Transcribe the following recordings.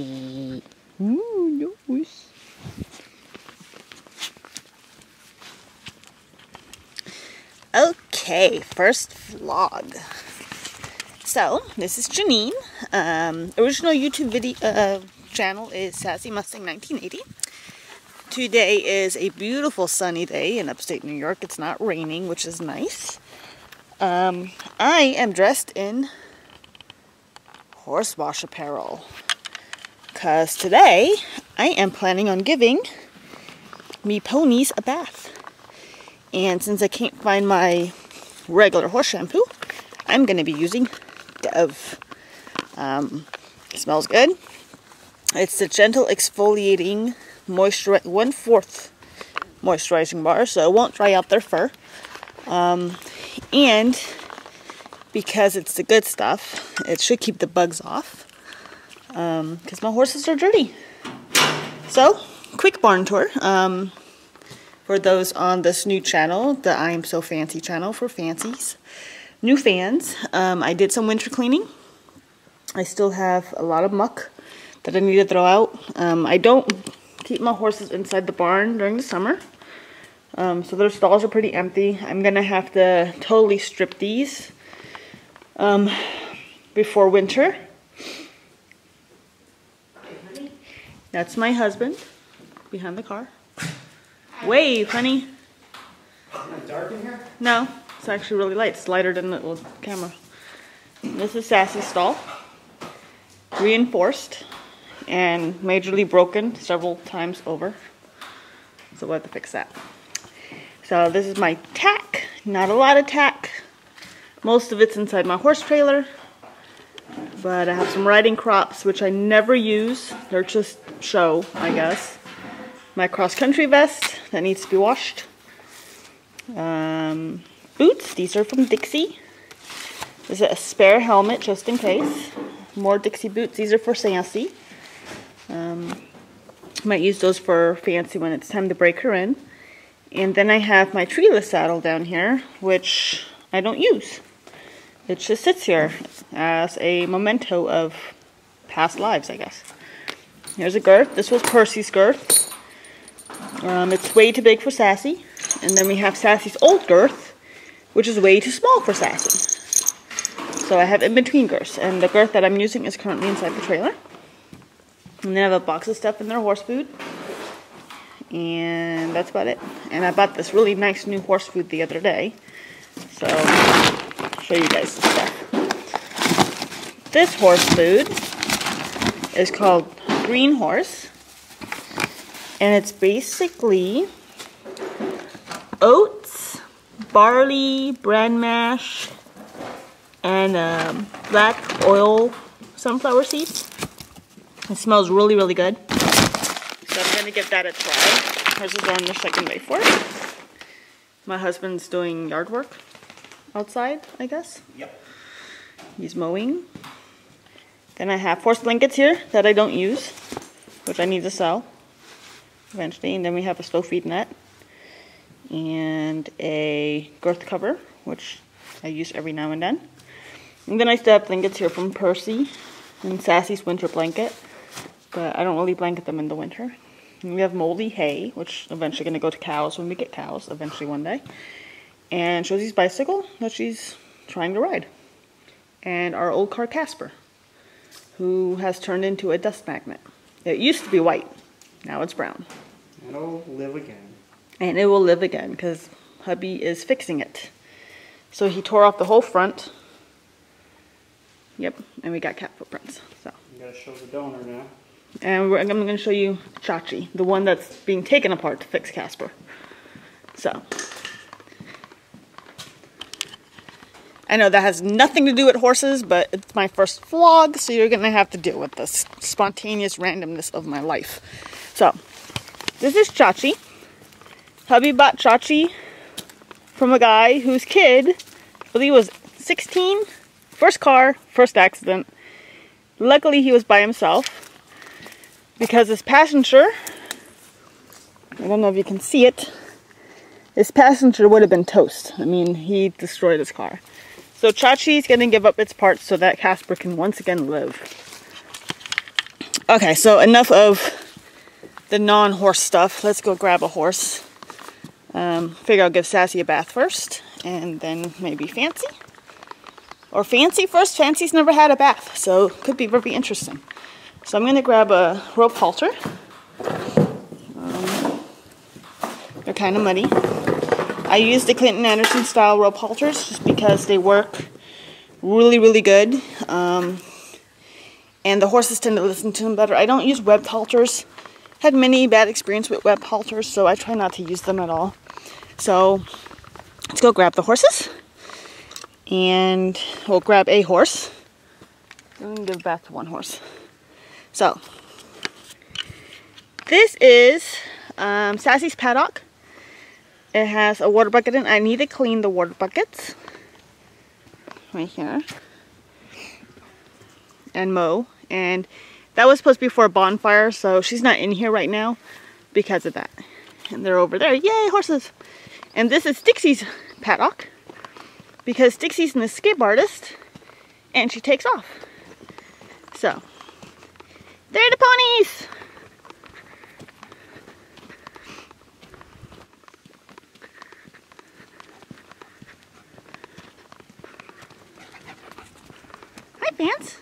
Sassy. Ooh, nose. Okay, first vlog. So, this is Janine. Original YouTube video channel is Sassy Mustang 1980. Today is a beautiful sunny day in upstate New York. It's not raining, which is nice. I am dressed in horse wash apparel because today I am planning on giving me ponies a bath. And since I can't find my regular horse shampoo, I'm going to be using Dove. It smells good. It's the gentle exfoliating 1/4 moisturizing bar, so it won't dry out their fur. And because it's the good stuff, it should keep the bugs off. Because my horses are dirty. So, quick barn tour. For those on this new channel, the I Am So Fancy channel for fancies. New fans, I did some winter cleaning. I still have a lot of muck that I need to throw out. I don't keep my horses inside the barn during the summer. So their stalls are pretty empty. I'm going to have to totally strip these before winter. That's my husband behind the car. Wave, honey. Isn't it dark in here? No, it's actually really light. It's lighter than the little camera. This is Sassy's stall. Reinforced and majorly broken several times over. So we'll have to fix that. So this is my tack. Not a lot of tack. Most of it's inside my horse trailer. But I have some riding crops, which I never use. They're just show, I guess. My cross-country vest that needs to be washed. Boots, these are from Dixie. This is a spare helmet just in case. More Dixie boots, these are for Sassy. Might use those for Fancy when it's time to break her in. And then I have my treeless saddle down here, which I don't use. It just sits here as a memento of past lives, I guess. Here's a girth. This was Percy's girth. It's way too big for Sassy. And then we have Sassy's old girth, which is way too small for Sassy. So I have in-between girths. And the girth that I'm using is currently inside the trailer. And then I have a box of stuff in their horse food. And that's about it. And I bought this really nice new horse food the other day. So, I'll show you guys the stuff. This horse food is called Green Horse. And it's basically oats, barley, bran mash, and black oil sunflower seeds. It smells really, really good. So I'm going to give that a try. Horses are on their second day for it. My husband's doing yard work outside, I guess. Yep. He's mowing. Then I have horse blankets here that I don't use, which I need to sell eventually. And then we have a slow feed net and a girth cover, which I use every now and then. And then I still have blankets here from Percy and Sassy's winter blanket, but I don't really blanket them in the winter. And we have moldy hay, which eventually going to go to cows when we get cows, eventually one day. And Josie's bicycle that she's trying to ride. And our old car Casper, who has turned into a dust magnet. It used to be white. Now it's brown. And it'll live again. And it will live again because hubby is fixing it. So he tore off the whole front. Yep, and we got cat footprints. So You gotta show the donor now. And I'm going to show you Chachi, the one that's being taken apart to fix Casper. So I know that has nothing to do with horses, but it's my first vlog, so you're going to have to deal with this spontaneous randomness of my life. So, this is Chachi. Hubby bought Chachi from a guy whose kid, I believe was 16, first car, first accident. Luckily he was by himself because his passenger, I don't know if you can see it, his passenger would have been toast. I mean, he destroyed his car. So Chachi's going to give up its parts so that Casper can once again live. Okay, so enough of the non-horse stuff. Let's go grab a horse. Figure I'll give Sassy a bath first, and then maybe Fancy. Or Fancy first. Fancy's never had a bath, so it could be very interesting. So I'm going to grab a rope halter. They're kind of muddy. I use the Clinton Anderson style rope halters just because they work really, really good. And the horses tend to listen to them better. I don't use webbed halters. Had many bad experience with webbed halters, so I try not to use them at all. So let's go grab the horses. And we'll grab a horse. I'm going to give bath to one horse. So this is Sassy's paddock. It has a water bucket in it. I need to clean the water buckets. Right here. And mow. And that was supposed to be for a bonfire, so she's not in here right now because of that. And they're over there. Yay, horses! And this is Dixie's paddock because Dixie's an escape artist and she takes off. So, there are the ponies! Hi, Fans.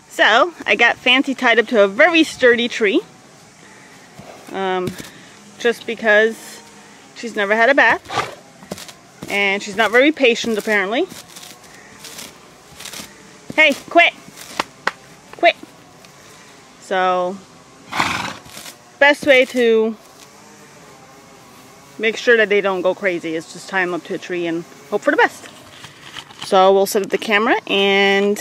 So, I got Fancy tied up to a very sturdy tree. Just because she's never had a bath. And she's not very patient, apparently. Hey, quit! Quit! So, best way to make sure that they don't go crazy is just tie them up to a tree and hope for the best. So, we'll set up the camera and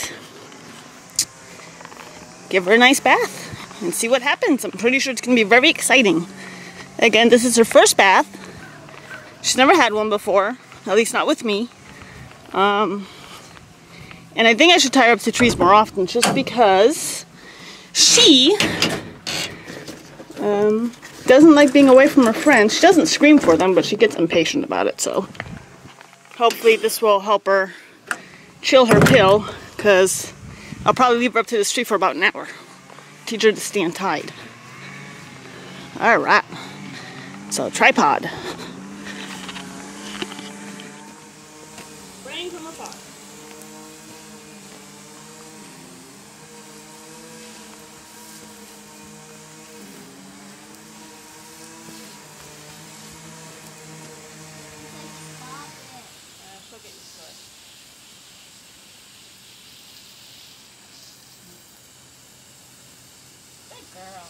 give her a nice bath and see what happens. I'm pretty sure it's going to be very exciting. Again, this is her first bath. She's never had one before, at least not with me. And I think I should tie her up to trees more often just because she doesn't like being away from her friends. She doesn't scream for them, but she gets impatient about it. So hopefully this will help her chill her pill, because I'll probably leave her up to this tree for about an hour. Teach her to stand tied. Alright. So, tripod. Spraying from afar. She'll get used to it. Good girl.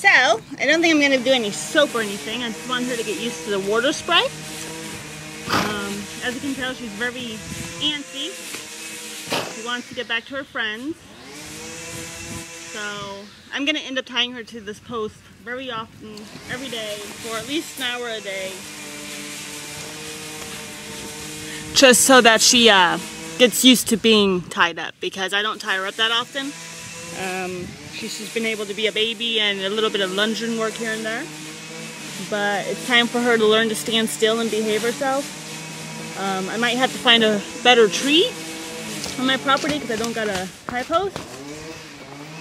So, I don't think I'm going to do any soap or anything. I just want her to get used to the water spray. As you can tell, she's very antsy. She wants to get back to her friends. So, I'm going to end up tying her to this post very often, every day, for at least an hour a day. Just so that she gets used to being tied up, because I don't tie her up that often. She's been able to be a baby and a little bit of lunging work here and there. But it's time for her to learn to stand still and behave herself. I might have to find a better tree on my property because I don't got a tie post.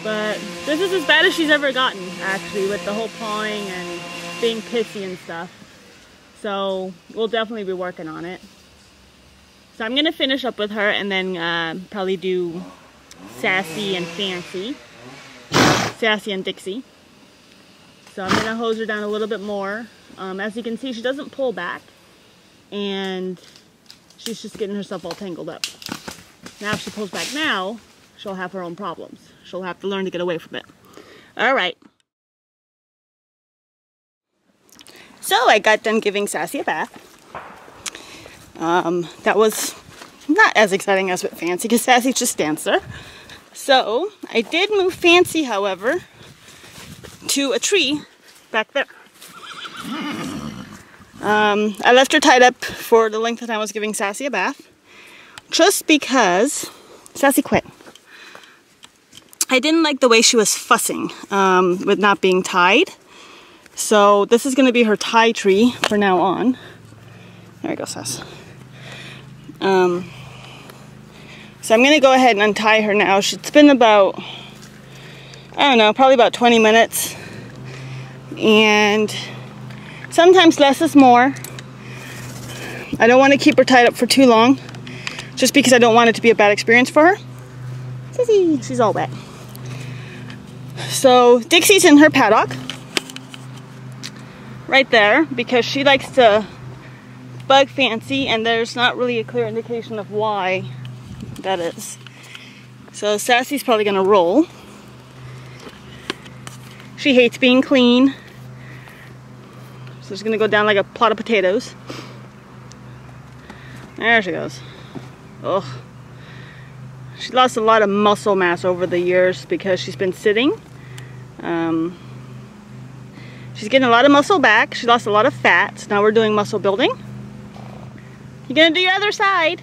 But this is as bad as she's ever gotten, actually, with the whole pawing and being pissy and stuff. So we'll definitely be working on it. So I'm gonna finish up with her and then probably do Sassy and Fancy. Sassy and Dixie. So I'm gonna hose her down a little bit more. As you can see, she doesn't pull back and she's just getting herself all tangled up. Now if she pulls back now, she'll have her own problems. She'll have to learn to get away from it. All right. So I got done giving Sassy a bath. That was not as exciting as with Fancy because Sassy's just stands there. So I did move Fancy, however, to a tree back there. I left her tied up for the length of time I was giving Sassy a bath, just because Sassy quit. I didn't like the way she was fussing with not being tied. So this is going to be her tie tree for now on. There we go, Sass. So I'm going to go ahead and untie her now. It's been about, I don't know, probably about 20 minutes. And sometimes less is more. I don't want to keep her tied up for too long, just because I don't want it to be a bad experience for her. Sissy, she's all wet. So Dixie's in her paddock, right there, because she likes to bug Fancy, and there's not really a clear indication of why that is. So Sassy's probably gonna roll. She hates being clean. So she's gonna go down like a plot of potatoes. There she goes. Ugh. She lost a lot of muscle mass over the years because she's been sitting. She's getting a lot of muscle back. She lost a lot of fat. So now we're doing muscle building. You're gonna do your other side.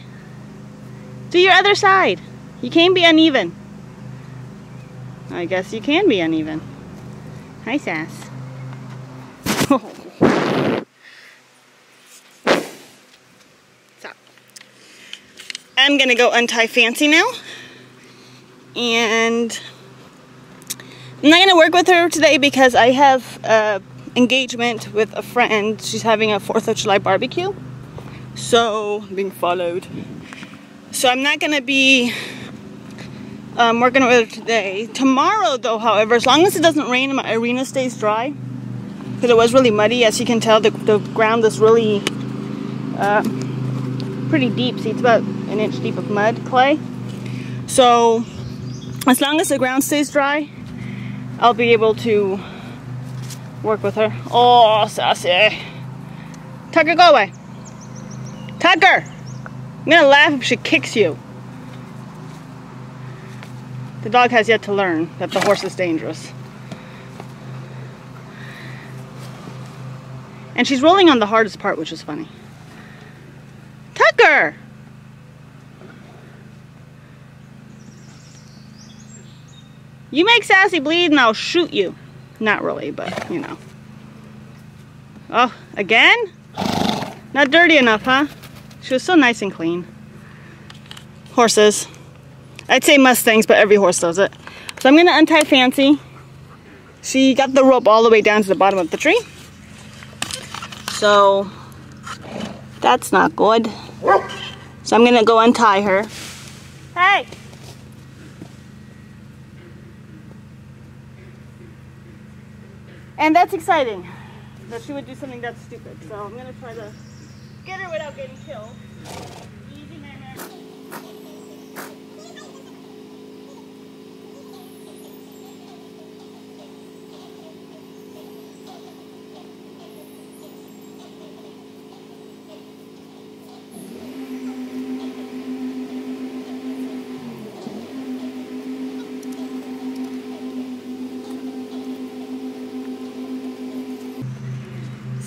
Do your other side. You can't be uneven. I guess you can be uneven. Hi, Sass. So, I'm gonna go untie Fancy now. And I'm not gonna work with her today because I have an engagement with a friend. She's having a 4th of July barbecue. So, I'm being followed. So I'm not gonna be working with her today. Tomorrow though, however, as long as it doesn't rain and my arena stays dry, because it was really muddy, as you can tell, the ground is really pretty deep. See, it's about an inch deep of mud, clay. So as long as the ground stays dry, I'll be able to work with her. Oh, Sassy. Tucker, go away. Tucker! I'm gonna laugh if she kicks you. The dog has yet to learn that the horse is dangerous. And she's rolling on the hardest part, which is funny. Tucker! You make Sassy bleed and I'll shoot you. Not really, but you know. Oh, again? Not dirty enough, huh? She was so nice and clean. Horses. I'd say Mustangs, but every horse does it. So I'm going to untie Fancy. She got the rope all the way down to the bottom of the tree. So that's not good. So I'm going to go untie her. Hey! And that's exciting, that she would do something that stupid. So I'm going to try to get her without getting killed. Easy, man.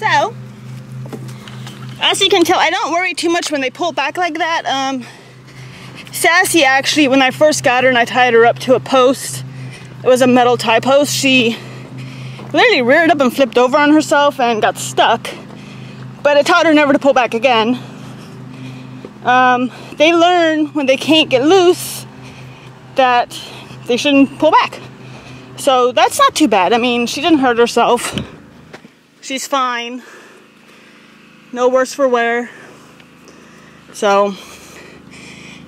So, as you can tell, I don't worry too much when they pull back like that. Sassy actually, when I first got her and I tied her up to a post, it was a metal tie post, she literally reared up and flipped over on herself and got stuck. But I taught her never to pull back again. They learn when they can't get loose that they shouldn't pull back. So that's not too bad. I mean, she didn't hurt herself. She's fine. No worse for wear. So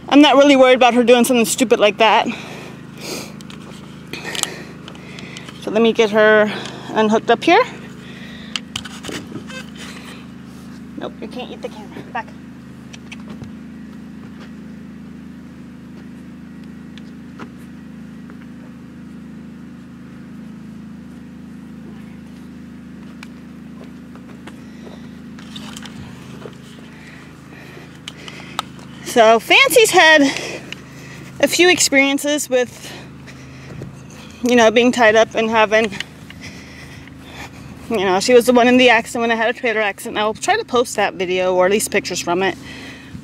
I'm not really worried about her doing something stupid like that. So let me get her unhooked up here. Nope, you can't eat the camera. Back. So Fancy's had a few experiences with, you know, being tied up and having, you know, she was the one in the accident when I had a trailer accident. I'll try to post that video, or at least pictures from it.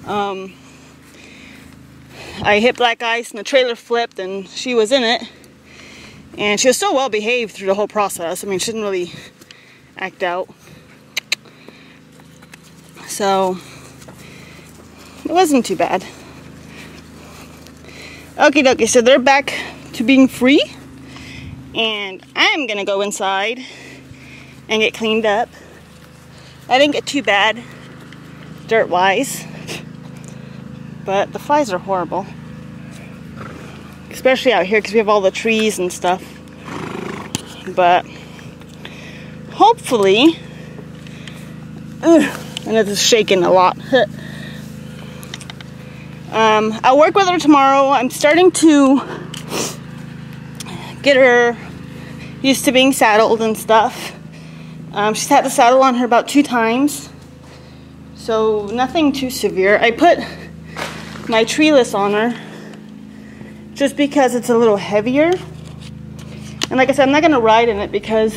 I hit black ice and the trailer flipped and she was in it. And she was still well behaved through the whole process. I mean, she didn't really act out. So it wasn't too bad. Okie dokie, so they're back to being free. And I'm gonna go inside and get cleaned up. I didn't get too bad, dirt-wise. But the flies are horrible. Especially out here because we have all the trees and stuff. But hopefully, and it's shaking a lot. I'll work with her tomorrow. I'm starting to get her used to being saddled and stuff. She's had the saddle on her about 2 times. So nothing too severe. I put my treeless on her just because it's a little heavier. And like I said, I'm not going to ride in it because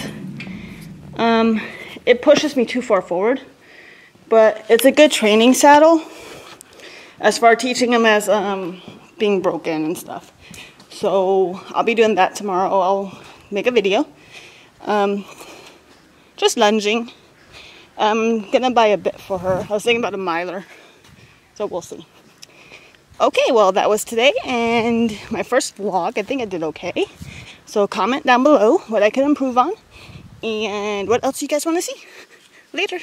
it pushes me too far forward. But it's a good training saddle as far as teaching him as being broken and stuff. So I'll be doing that tomorrow. I'll make a video. Just lunging. I'm going to buy a bit for her. I was thinking about a miler. So we'll see. Okay, well that was today and my first vlog. I think I did okay. So comment down below what I could improve on and what else you guys want to see. Later.